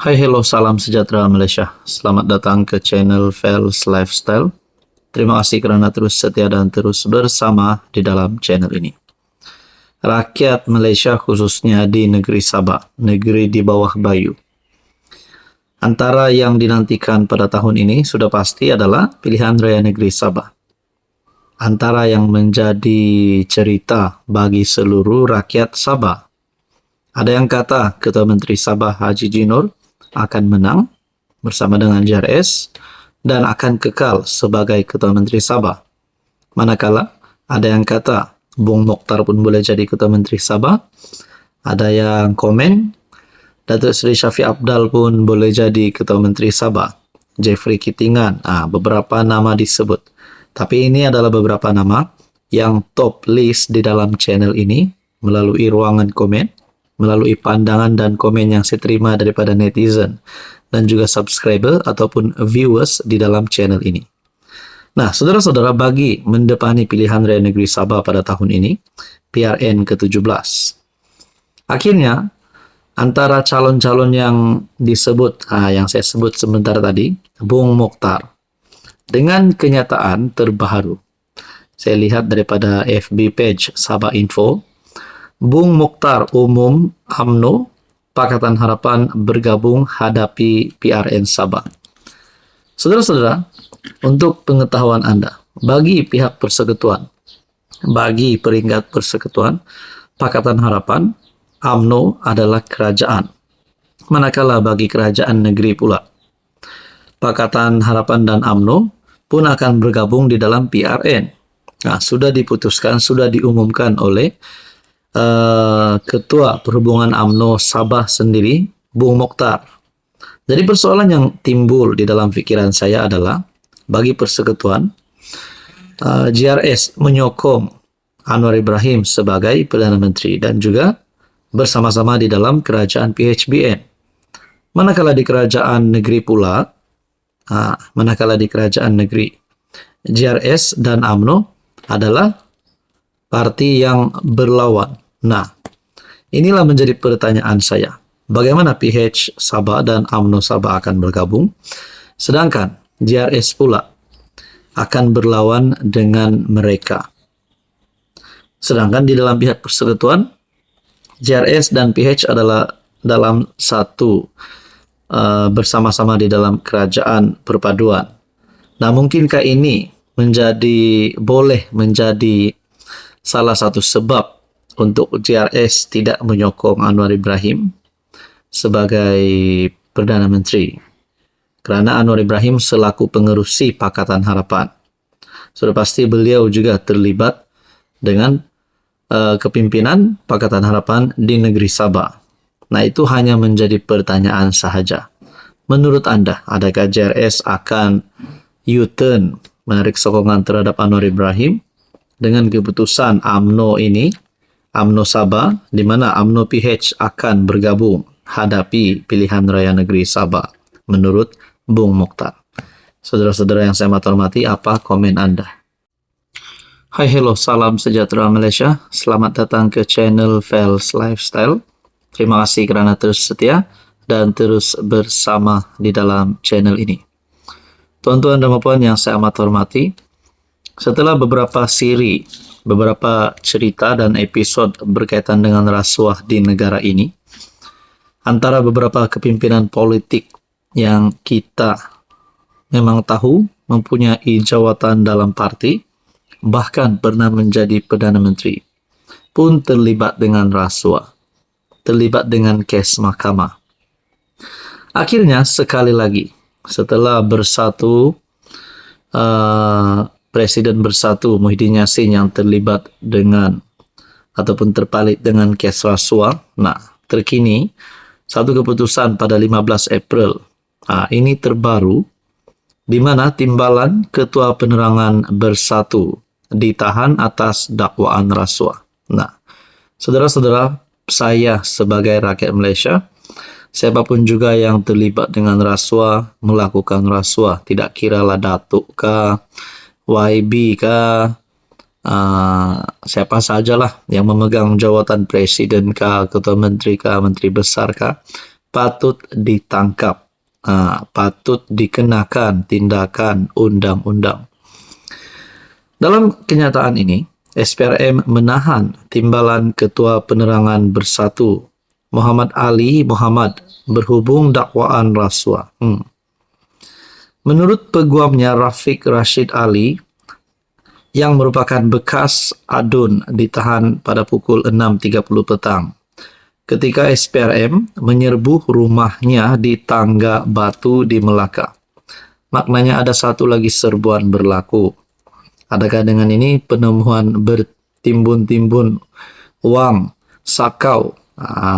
Hai, hello, salam sejahtera Malaysia. Selamat datang ke channel Fels Lifestyle. Terima kasih kerana terus setia dan terus bersama di dalam channel ini. Rakyat Malaysia khususnya di negeri Sabah, negeri di bawah Bayu. Antara yang dinantikan pada tahun ini sudah pasti adalah pilihan raya negeri Sabah. Antara yang menjadi cerita bagi seluruh rakyat Sabah. Ada yang kata Ketua Menteri Sabah Haji Jinur akan menang bersama dengan JRS dan akan kekal sebagai Ketua Menteri Sabah. Manakala ada yang kata Bung Mokhtar pun boleh jadi Ketua Menteri Sabah. Ada yang komen Datuk Seri Syafiq Apdal pun boleh jadi Ketua Menteri Sabah. Jeffrey Kitingan, beberapa nama disebut. Tapi ini adalah beberapa nama yang top list di dalam channel ini melalui ruangan komen, melalui pandangan dan komen yang saya terima daripada netizen dan juga subscriber ataupun viewers di dalam channel ini. Nah, saudara-saudara, bagi mendepani pilihan raya negeri Sabah pada tahun ini, PRN ke-17. Akhirnya, antara calon-calon yang disebut, yang saya sebut sebentar tadi, Bung Mokhtar, dengan kenyataan terbaru. Saya lihat daripada FB page Sabah Info, Bung Mokhtar umum UMNO Pakatan Harapan bergabung hadapi PRN Sabah. Saudara-saudara, untuk pengetahuan Anda, bagi pihak persekutuan, bagi peringkat persekutuan, Pakatan Harapan, UMNO adalah kerajaan. Manakala bagi kerajaan negeri pula, Pakatan Harapan dan UMNO pun akan bergabung di dalam PRN. Nah, sudah diputuskan, sudah diumumkan oleh Ketua Perhubungan UMNO Sabah sendiri, Bung Mokhtar. Jadi persoalan yang timbul di dalam fikiran saya adalah bagi persekutuan, JRS menyokong Anwar Ibrahim sebagai Perdana Menteri dan juga bersama-sama di dalam kerajaan PHBN. Manakala di kerajaan negeri pula, JRS dan UMNO adalah parti yang berlawan. Nah, inilah menjadi pertanyaan saya. Bagaimana PH Sabah dan UMNO Sabah akan bergabung, sedangkan JRS pula akan berlawan dengan mereka. Sedangkan di dalam pihak persekutuan, JRS dan PH adalah dalam satu bersama-sama di dalam kerajaan perpaduan. Nah, mungkinkah ini boleh menjadi salah satu sebab untuk JRS tidak menyokong Anwar Ibrahim sebagai Perdana Menteri? Kerana Anwar Ibrahim selaku pengerusi Pakatan Harapan, sudah pasti beliau juga terlibat dengan kepimpinan Pakatan Harapan di negeri Sabah. Nah, itu hanya menjadi pertanyaan sahaja. Menurut Anda, adakah JRS akan U-turn menarik sokongan terhadap Anwar Ibrahim dengan keputusan UMNO Sabah, di mana UMNO PH akan bergabung hadapi pilihan raya negeri Sabah menurut Bung Mokhtar? Saudara-saudara yang saya hormati, apa komen Anda? Hai, hello, salam sejahtera Malaysia. Selamat datang ke channel Fels Lifestyle. Terima kasih kerana terus setia dan terus bersama di dalam channel ini. Tuan-tuan dan puan yang saya amat hormati, setelah beberapa siri, beberapa cerita dan episod berkaitan dengan rasuah di negara ini, antara beberapa kepimpinan politik yang kita memang tahu mempunyai jawatan dalam parti, bahkan pernah menjadi Perdana Menteri, pun terlibat dengan rasuah, terlibat dengan kes mahkamah. Akhirnya sekali lagi, setelah bersatu, Presiden bersatu Muhyiddin Yassin yang terlibat dengan ataupun terpalit dengan kes rasuah. Nah, terkini satu keputusan pada 15 April. Ini terbaru, di mana timbalan Ketua Penerangan Bersatu ditahan atas dakwaan rasuah. Nah, saudara-saudara, saya sebagai rakyat Malaysia, siapapun juga yang terlibat dengan rasuah, melakukan rasuah, tidak kiralah Datuk kah, YB kah, siapa sajalah yang memegang jawatan presiden kah, ketua menteri kah, menteri besar kah, patut ditangkap, patut dikenakan tindakan undang-undang. Dalam kenyataan ini, SPRM menahan timbalan Ketua Penerangan Bersatu Muhammad Ali Muhammad berhubung dakwaan rasuah. Menurut peguamnya Rafiq Rashid Ali, yang merupakan bekas adun, ditahan pada pukul 6.30 petang ketika SPRM menyerbu rumahnya di Tangga Batu di Melaka. Maknanya ada satu lagi serbuan berlaku. Adakah dengan ini penemuan bertimbun-timbun uang sakau,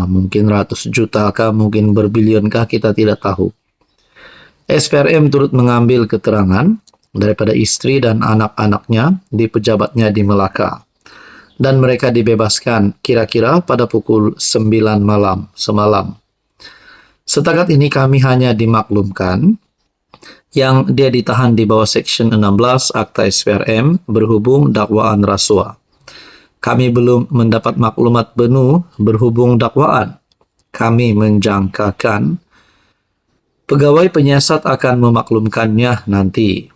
mungkin ratus juta kah, mungkin berbilion kah, kita tidak tahu. SPRM turut mengambil keterangan daripada istri dan anak-anaknya di pejabatnya di Melaka, dan mereka dibebaskan kira-kira pada pukul 9 malam semalam. Setakat ini kami hanya dimaklumkan yang dia ditahan di bawah Section 16 Akta SPRM berhubung dakwaan rasuah. Kami belum mendapat maklumat penuh berhubung dakwaan. Kami menjangkakan pegawai penyiasat akan memaklumkannya nanti.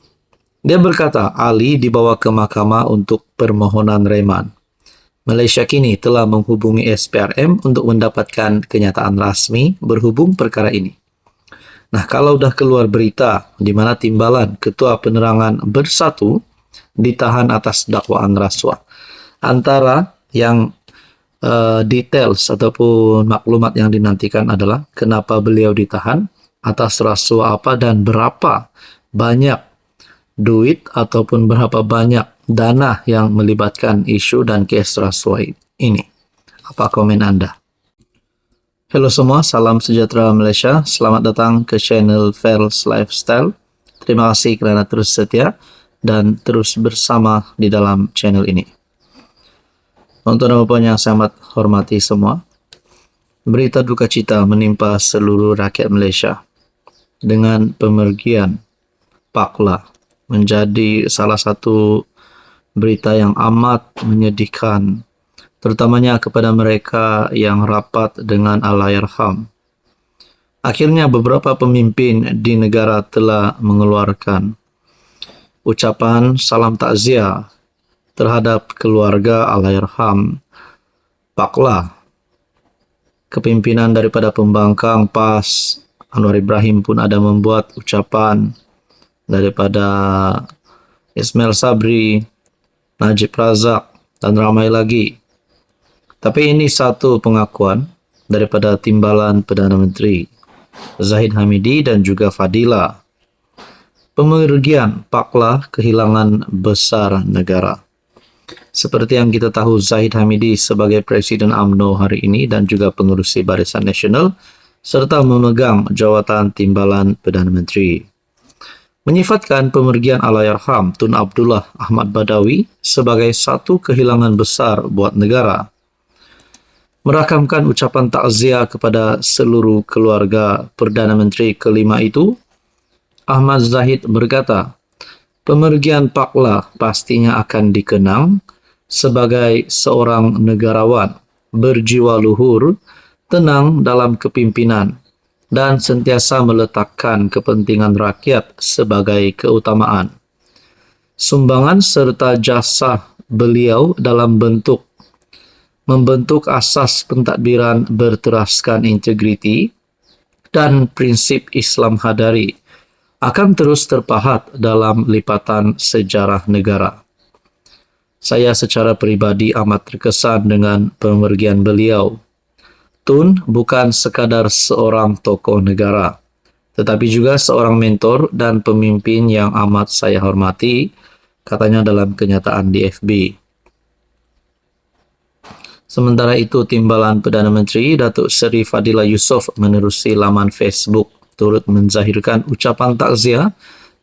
Dia berkata Ali dibawa ke mahkamah untuk permohonan reman. Malaysia kini telah menghubungi SPRM untuk mendapatkan kenyataan rasmi berhubung perkara ini. Nah, kalau dah keluar berita di mana timbalan Ketua Penerangan Bersatu ditahan atas dakwaan rasuah, antara yang details ataupun maklumat yang dinantikan adalah kenapa beliau ditahan, atas rasuah apa, dan berapa banyak duit ataupun berapa banyak dana yang melibatkan isu dan kes rasuah ini. Apa komen Anda? Halo semua, salam sejahtera Malaysia. Selamat datang ke channel Fels Lifestyle. Terima kasih kerana terus setia dan terus bersama di dalam channel ini. Untuk dan puan yang saya amat hormati semua, berita duka cita menimpa seluruh rakyat Malaysia dengan pemergian Pak La menjadi salah satu berita yang amat menyedihkan, terutamanya kepada mereka yang rapat dengan Allahyarham. Akhirnya beberapa pemimpin di negara telah mengeluarkan ucapan salam takziah terhadap keluarga Allahyarham Pak La. Kepimpinan daripada pembangkang PAS Anwar Ibrahim pun ada membuat ucapan, daripada Ismail Sabri, Najib Razak, dan ramai lagi. Tapi ini satu pengakuan daripada timbalan Perdana Menteri Zahid Hamidi dan juga Fadila. Pemergian Pak La kehilangan besar negara. Seperti yang kita tahu, Zahid Hamidi sebagai Presiden UMNO hari ini dan juga pengerusi Barisan Nasional serta memegang jawatan timbalan Perdana Menteri. Menyifatkan pemergian Allahyarham Tun Abdullah Ahmad Badawi sebagai satu kehilangan besar buat negara. Merakamkan ucapan takziah kepada seluruh keluarga Perdana Menteri kelima itu, Ahmad Zahid berkata, pemergian Pak La pastinya akan dikenang sebagai seorang negarawan berjiwa luhur, tenang dalam kepimpinan, dan sentiasa meletakkan kepentingan rakyat sebagai keutamaan. Sumbangan serta jasa beliau dalam membentuk asas pentadbiran berteraskan integriti dan prinsip Islam hadari akan terus terpahat dalam lipatan sejarah negara. Saya secara peribadi amat terkesan dengan pemergian beliau. Tun bukan sekadar seorang tokoh negara, tetapi juga seorang mentor dan pemimpin yang amat saya hormati, katanya dalam kenyataan di FB. Sementara itu, timbalan Perdana Menteri Datuk Seri Fadila Yusof menerusi laman Facebook turut menzahirkan ucapan takziah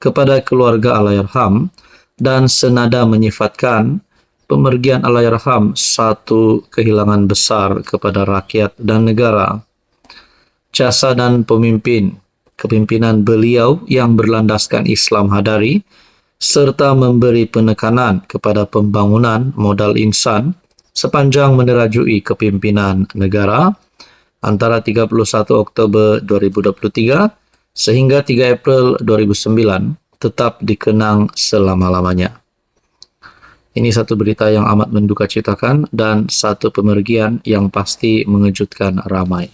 kepada keluarga Allahyarham dan senada menyifatkan pemergian Allahyarham satu kehilangan besar kepada rakyat dan negara. Jasa dan kepimpinan beliau yang berlandaskan Islam hadari serta memberi penekanan kepada pembangunan modal insan sepanjang menerajui kepimpinan negara antara 31 Oktober 2023 sehingga 3 April 2009 tetap dikenang selama-lamanya. Ini satu berita yang amat mendukacitakan dan satu pemergian yang pasti mengejutkan ramai.